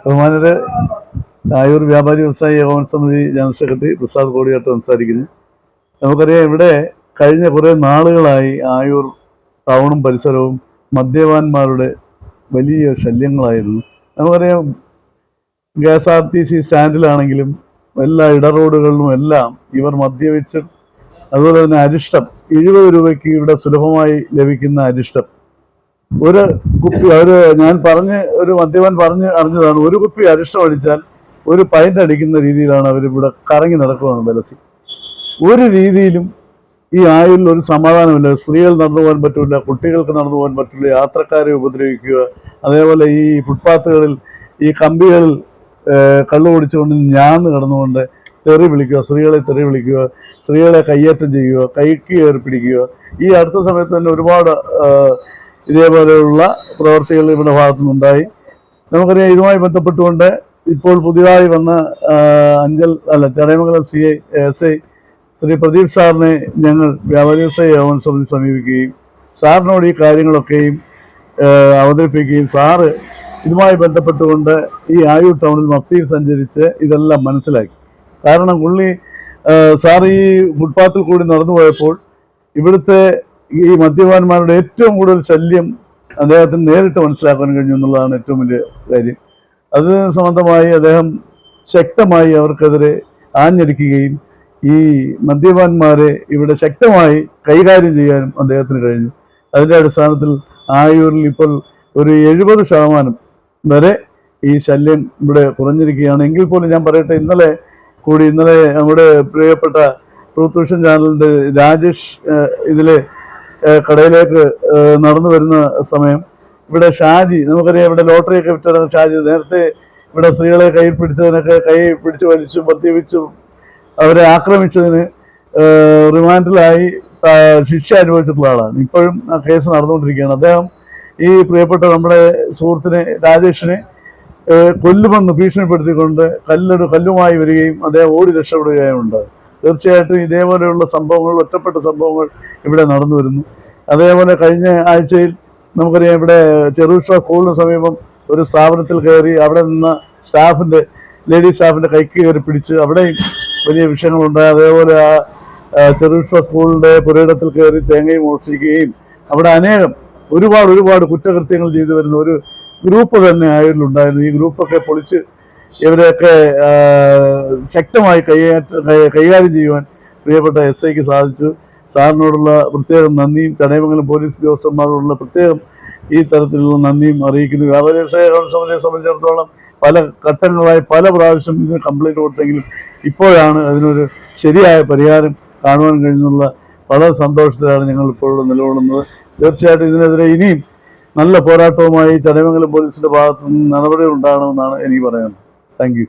ബഹുമാനര് ആയൂർ വ്യാപാരി വ്യവസായി ഏകോപന സമിതി ജനറൽ സെക്രട്ടറി പ്രസാദ് കോടിയാട്ട് സംസാരിക്കുന്നു. നമുക്കറിയാം, ഇവിടെ കഴിഞ്ഞ കുറേ നാളുകളായി ആയൂർ ടൗണും പരിസരവും മദ്യപാന്മാരുടെ വലിയ ശല്യങ്ങളായിരുന്നു. നമുക്കറിയാം, KSRTC സ്റ്റാൻഡിലാണെങ്കിലും എല്ലാ ഇടറോഡുകളിലും എല്ലാം ഇവർ മദ്യപിച്ച്, അതുപോലെ തന്നെ അരിഷ്ടം 70 രൂപയ്ക്ക് ഇവിടെ സുലഭമായി ലഭിക്കുന്ന അരിഷ്ടം ഒരു കുപ്പി, ഞാൻ ഒരു മദ്യപാൻ പറഞ്ഞ് അറിഞ്ഞതാണ്, ഒരു കുപ്പി അരിഷ്ടം അടിച്ചാൽ ഒരു പൈൻ്റ് അടിക്കുന്ന രീതിയിലാണ് അവരിവിടെ കറങ്ങി നടക്കുകയാണ് ബലസി. ഒരു രീതിയിലും ഈ ആയുരിൽ ഒരു സമാധാനമില്ല. സ്ത്രീകൾ നടന്നു പോകാൻ പറ്റില്ല, കുട്ടികൾക്ക് നടന്നു പോകാൻ പറ്റില്ല, യാത്രക്കാരെ ഉപദ്രവിക്കുക, അതേപോലെ ഈ ഫുട്പാത്തുകളിൽ ഈ കമ്പികളിൽ കള്ളു കുടിച്ചുകൊണ്ട് ഞാന്ന് കിടന്നുകൊണ്ട് തെറി വിളിക്കുക, സ്ത്രീകളെ തെറി വിളിക്കുക, സ്ത്രീകളെ കയ്യേറ്റം ചെയ്യുക, കൈക്ക് കയറി പിടിക്കുക. ഈ അടുത്ത സമയത്ത് തന്നെ ഒരുപാട് ഇതേപോലെയുള്ള പ്രവർത്തികൾ ഇവിടെ ഭാഗത്തുനിന്നുണ്ടായി. നമുക്കറിയാം, ഇതുമായി ബന്ധപ്പെട്ടുകൊണ്ട് ഇപ്പോൾ പുതിയതായി വന്ന ചടയമംഗലം SI ശ്രീ പ്രദീപ് സാറിനെ ഞങ്ങൾ വ്യാപാരി വ്യവസായി ഏകോപന സമിതി സമീപിക്കുകയും സാറിനോട് ഈ കാര്യങ്ങളൊക്കെയും അവതരിപ്പിക്കുകയും സാറ് ഇതുമായി ബന്ധപ്പെട്ടുകൊണ്ട് ഈ ആയൂർ ടൗണിൽ മഫ്തിയിൽ സഞ്ചരിച്ച് ഇതെല്ലാം മനസ്സിലാക്കി. കാരണം സാർ ഈ ഫുട്പാത്തിൽ കൂടി നടന്നു പോയപ്പോൾ ഇവിടുത്തെ ഈ മദ്യപാന്മാരുടെ ഏറ്റവും കൂടുതൽ ശല്യം അദ്ദേഹത്തിന് നേരിട്ട് മനസ്സിലാക്കാൻ കഴിഞ്ഞു എന്നുള്ളതാണ് ഏറ്റവും വലിയ കാര്യം. അത് സംബന്ധമായി അദ്ദേഹം ശക്തമായി അവർക്കെതിരെ ആഞ്ഞടിക്കുകയും ഈ മദ്യപാന്മാരെ ഇവിടെ ശക്തമായി കൈകാര്യം ചെയ്യാനും അദ്ദേഹത്തിന് കഴിഞ്ഞു. അതിൻ്റെ അടിസ്ഥാനത്തിൽ ആയൂരിൽ ഇപ്പോൾ ഒരു 70% വരെ ഈ ശല്യം ഇവിടെ കുറഞ്ഞിരിക്കുകയാണ്. എങ്കിൽ പോലും ഞാൻ പറയട്ടെ, ഇന്നലെ നമ്മുടെ പ്രിയപ്പെട്ട ട്രൂത്ത് വിഷൻ ചാനലിൻ്റെ രാജേഷ് ഇതിലെ കടയിലേക്ക് നടന്നു വരുന്ന സമയം ഇവിടെ ഷാജി, നമുക്കറിയാം, ഇവിടെ ലോട്ടറിയൊക്കെ വിറ്റിടുന്ന ഷാജി നേരത്തെ ഇവിടെ സ്ത്രീകളെ കൈ പിടിച്ചു വലിച്ചു മദ്യപിച്ചു അവരെ ആക്രമിച്ചതിന് റിമാൻഡിലായി ശിക്ഷ അനുഭവിച്ചിട്ടുള്ള ആളാണ്. ഇപ്പോഴും ആ കേസ് നടന്നുകൊണ്ടിരിക്കുകയാണ്. അദ്ദേഹം ഈ പ്രിയപ്പെട്ട നമ്മുടെ സുഹൃത്തിനെ രാജേഷിനെ കൊല്ലുമെന്ന് ഭീഷണിപ്പെടുത്തിക്കൊണ്ട് കല്ലുമായി വരികയും അദ്ദേഹം ഓടി രക്ഷപ്പെടുകയും ഉണ്ടായി. തീർച്ചയായിട്ടും ഇതേപോലെയുള്ള സംഭവങ്ങൾ, ഒറ്റപ്പെട്ട സംഭവങ്ങൾ ഇവിടെ നടന്നു വരുന്നു. അതേപോലെ കഴിഞ്ഞ ആഴ്ചയിൽ നമുക്കറിയാം, ഇവിടെ ചെറുഷ സ്കൂളിന് സമീപം ഒരു സ്ഥാപനത്തിൽ കയറി അവിടെ നിന്ന് ലേഡി സ്റ്റാഫിൻ്റെ കൈക്ക് കയറി പിടിച്ച് അവിടെയും വലിയ വിഷയങ്ങളുണ്ടായി. അതേപോലെ ആ ചെറുഷ സ്കൂളിൻ്റെ പുരയിടത്തിൽ കയറി തേങ്ങയും മോഷ്ടിക്കുകയും അവിടെ ഒരുപാട് കുറ്റകൃത്യങ്ങൾ ചെയ്തു വരുന്ന ഒരു ഗ്രൂപ്പ് തന്നെ ആയൂരിലുണ്ടായിരുന്നു. ഈ ഗ്രൂപ്പൊക്കെ പൊളിച്ച് ഇവരെയൊക്കെ ശക്തമായി കൈകാര്യം ചെയ്യുവാൻ പ്രിയപ്പെട്ട SIക്ക് സാധിച്ചു. സാറിനോടുള്ള പ്രത്യേകം നന്ദിയും ചടയമംഗലം പോലീസ് ഉദ്യോഗസ്ഥന്മാരോടുള്ള പ്രത്യേകം ഈ തരത്തിലുള്ള നന്ദിയും അറിയിക്കുന്നു. വ്യാപാരി വ്യവസായ സമിതിയെ സംബന്ധിച്ചിടത്തോളം പല ഘട്ടങ്ങളായി പല പ്രാവശ്യം ഇതിന് കംപ്ലൈൻറ്റ് കൊടുത്തെങ്കിലും ഇപ്പോഴാണ് അതിനൊരു ശരിയായ പരിഹാരം കാണുവാൻ കഴിഞ്ഞുള്ള വളരെ സന്തോഷത്തിലാണ് ഞങ്ങൾ ഇപ്പോഴും നിലകൊള്ളുന്നത്. തീർച്ചയായിട്ടും ഇതിനെതിരെ ഇനിയും നല്ല പോരാട്ടവുമായി ചടയമംഗലം പോലീസിൻ്റെ ഭാഗത്തു നിന്ന് നടപടികൾ ഉണ്ടാകണമെന്നാണ് എനിക്ക് പറയാനുള്ളത്. Thank you.